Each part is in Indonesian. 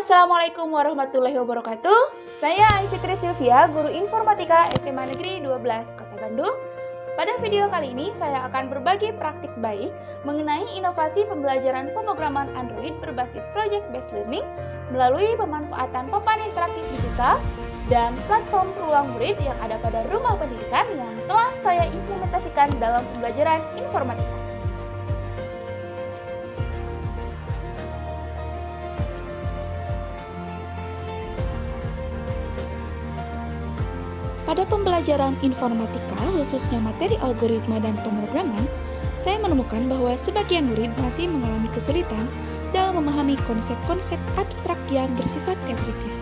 Assalamualaikum warahmatullahi wabarakatuh. Saya Aifitri Sylvia, guru informatika SMA Negeri 12 Kota Bandung. Pada video kali ini saya akan berbagi praktik baik mengenai inovasi pembelajaran pemrograman Android berbasis Project Based Learning melalui pemanfaatan papan interaktif digital dan platform ruang murid yang ada pada rumah pendidikan yang telah saya implementasikan dalam pembelajaran informatika. Pada pembelajaran informatika, khususnya materi algoritma dan pemrograman, saya menemukan bahwa sebagian murid masih mengalami kesulitan dalam memahami konsep-konsep abstrak yang bersifat teoritis.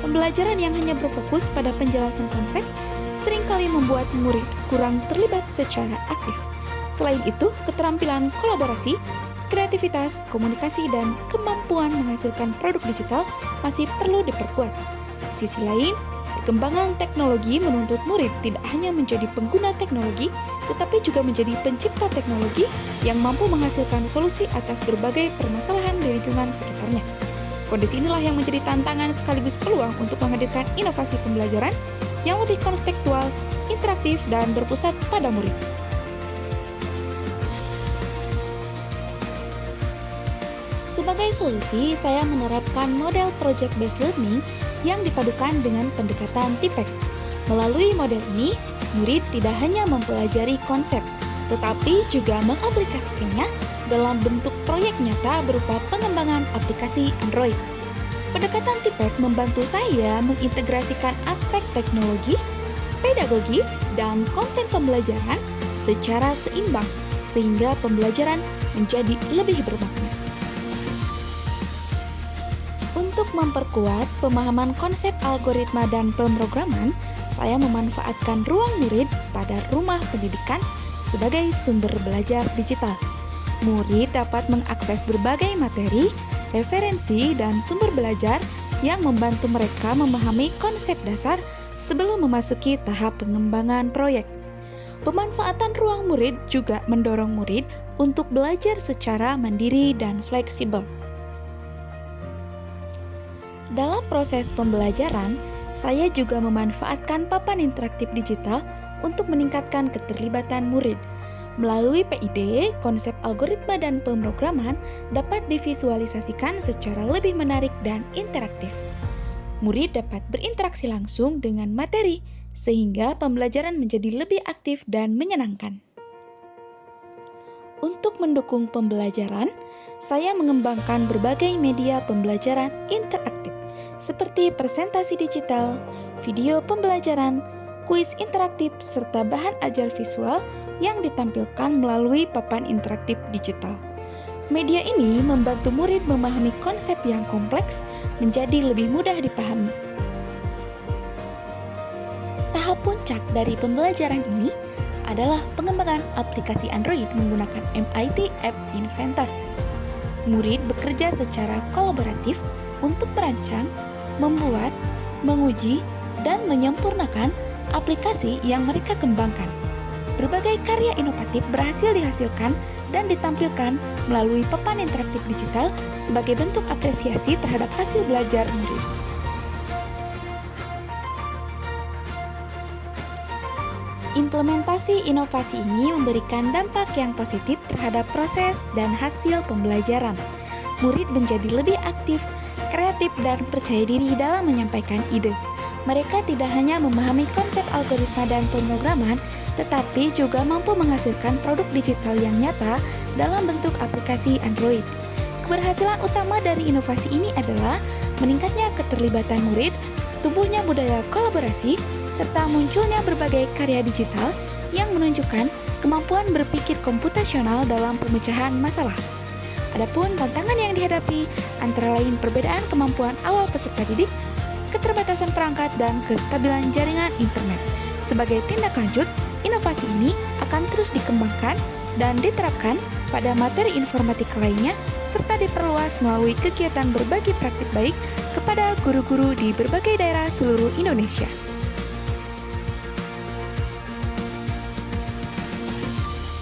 Pembelajaran yang hanya berfokus pada penjelasan konsep seringkali membuat murid kurang terlibat secara aktif. Selain itu, keterampilan kolaborasi, kreativitas, komunikasi, dan kemampuan menghasilkan produk digital masih perlu diperkuat. Di sisi lain, perkembangan teknologi menuntut murid tidak hanya menjadi pengguna teknologi, tetapi juga menjadi pencipta teknologi yang mampu menghasilkan solusi atas berbagai permasalahan di lingkungan sekitarnya. Kondisi inilah yang menjadi tantangan sekaligus peluang untuk menghadirkan inovasi pembelajaran yang lebih kontekstual, interaktif, dan berpusat pada murid. Sebagai solusi, saya menerapkan model Project Based Learning yang dipadukan dengan pendekatan TIPEC. Melalui model ini, murid tidak hanya mempelajari konsep, tetapi juga mengaplikasikannya dalam bentuk proyek nyata berupa pengembangan aplikasi Android. Pendekatan TIPEC membantu saya mengintegrasikan aspek teknologi, pedagogi, dan konten pembelajaran secara seimbang, sehingga pembelajaran menjadi lebih bermakna. Untuk memperkuat pemahaman konsep algoritma dan pemrograman, saya memanfaatkan ruang murid pada rumah pendidikan sebagai sumber belajar digital. Murid dapat mengakses berbagai materi, referensi, dan sumber belajar yang membantu mereka memahami konsep dasar sebelum memasuki tahap pengembangan proyek. Pemanfaatan ruang murid juga mendorong murid untuk belajar secara mandiri dan fleksibel. Dalam proses pembelajaran, saya juga memanfaatkan papan interaktif digital untuk meningkatkan keterlibatan murid. Melalui PID, konsep algoritma dan pemrograman dapat divisualisasikan secara lebih menarik dan interaktif. Murid dapat berinteraksi langsung dengan materi, sehingga pembelajaran menjadi lebih aktif dan menyenangkan. Untuk mendukung pembelajaran, saya mengembangkan berbagai media pembelajaran interaktif, seperti presentasi digital, video pembelajaran, kuis interaktif, serta bahan ajar visual yang ditampilkan melalui papan interaktif digital. Media ini membantu murid memahami konsep yang kompleks menjadi lebih mudah dipahami. Tahap puncak dari pembelajaran ini adalah pengembangan aplikasi Android menggunakan MIT App Inventor. Murid bekerja secara kolaboratif untuk merancang, membuat, menguji, dan menyempurnakan aplikasi yang mereka kembangkan. Berbagai karya inovatif berhasil dihasilkan dan ditampilkan melalui papan interaktif digital sebagai bentuk apresiasi terhadap hasil belajar murid. Implementasi inovasi ini memberikan dampak yang positif terhadap proses dan hasil pembelajaran. Murid menjadi lebih aktif, kreatif, dan percaya diri dalam menyampaikan ide. Mereka tidak hanya memahami konsep algoritma dan pemrograman, tetapi juga mampu menghasilkan produk digital yang nyata dalam bentuk aplikasi Android. Keberhasilan utama dari inovasi ini adalah meningkatnya keterlibatan murid, tumbuhnya budaya kolaborasi, serta munculnya berbagai karya digital yang menunjukkan kemampuan berpikir komputasional dalam pemecahan masalah. Adapun tantangan yang dihadapi antara lain perbedaan kemampuan awal peserta didik, keterbatasan perangkat, dan kestabilan jaringan internet. Sebagai tindak lanjut, inovasi ini akan terus dikembangkan dan diterapkan pada materi informatika lainnya, serta diperluas melalui kegiatan berbagi praktik baik kepada guru-guru di berbagai daerah seluruh Indonesia.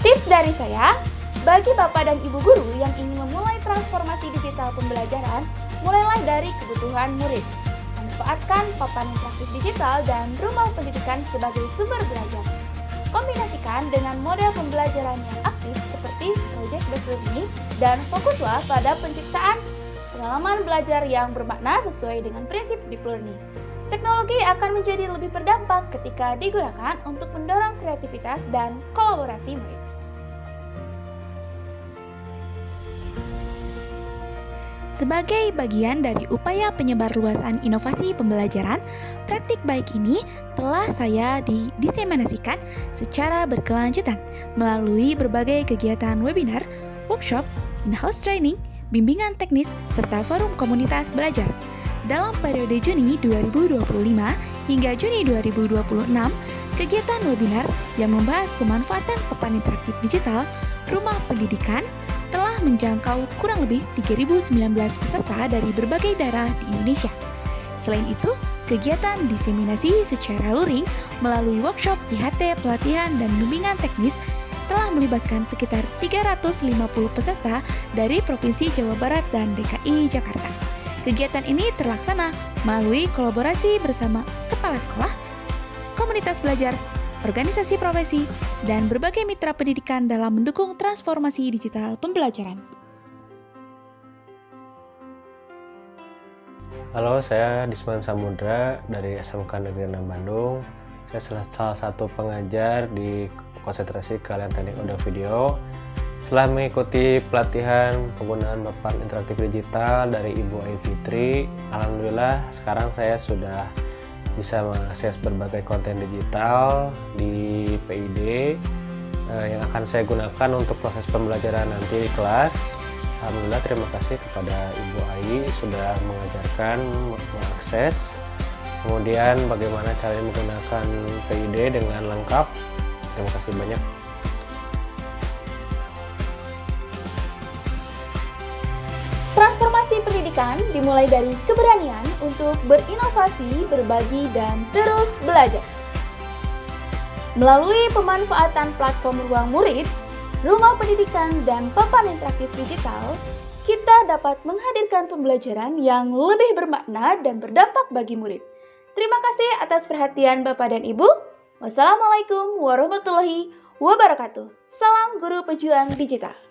Tips dari saya, bagi Bapak dan Ibu guru yang ingin memulai transformasi transformasi digital pembelajaran mulailah dari kebutuhan murid. Manfaatkan papan interaktif digital dan rumah pendidikan sebagai sumber belajar. Kombinasikan dengan model pembelajaran yang aktif seperti project based learning dan fokuslah pada penciptaan pengalaman belajar yang bermakna sesuai dengan prinsip deep learning. Teknologi akan menjadi lebih berdampak ketika digunakan untuk mendorong kreativitas dan kolaborasi murid. Sebagai bagian dari upaya penyebarluasan inovasi pembelajaran, praktik baik ini telah saya didiseminasikan secara berkelanjutan melalui berbagai kegiatan webinar, workshop, in-house training, bimbingan teknis, serta forum komunitas belajar. Dalam periode Juni 2025 hingga Juni 2026, kegiatan webinar yang membahas pemanfaatan papan interaktif digital, rumah pendidikan, telah menjangkau kurang lebih 3.019 peserta dari berbagai daerah di Indonesia. Selain itu, kegiatan diseminasi secara luring melalui workshop IHT pelatihan dan bimbingan teknis telah melibatkan sekitar 350 peserta dari Provinsi Jawa Barat dan DKI Jakarta. Kegiatan ini terlaksana melalui kolaborasi bersama kepala sekolah, komunitas belajar, organisasi profesi, dan berbagai mitra pendidikan dalam mendukung transformasi digital pembelajaran. Halo, saya Disman Samudra dari SMK Negeri 6 Bandung. Saya salah satu pengajar di konsentrasi keahlian teknik audio video. Setelah mengikuti pelatihan penggunaan papan interaktif digital dari Ibu Ayu Fitri, alhamdulillah sekarang saya sudah bisa mengakses berbagai konten digital di PID yang akan saya gunakan untuk proses pembelajaran nanti di kelas. Alhamdulillah, terima kasih kepada Ibu Ai sudah mengajarkan mengakses, kemudian bagaimana caranya menggunakan PID dengan lengkap. Terima kasih banyak. Transformasi pendidikan dimulai dari keberanian untuk berinovasi, berbagi, dan terus belajar. Melalui pemanfaatan platform ruang murid, rumah pendidikan, dan papan interaktif digital, kita dapat menghadirkan pembelajaran yang lebih bermakna dan berdampak bagi murid. Terima kasih atas perhatian Bapak dan Ibu. Wassalamualaikum warahmatullahi wabarakatuh. Salam Guru Pejuang Digital.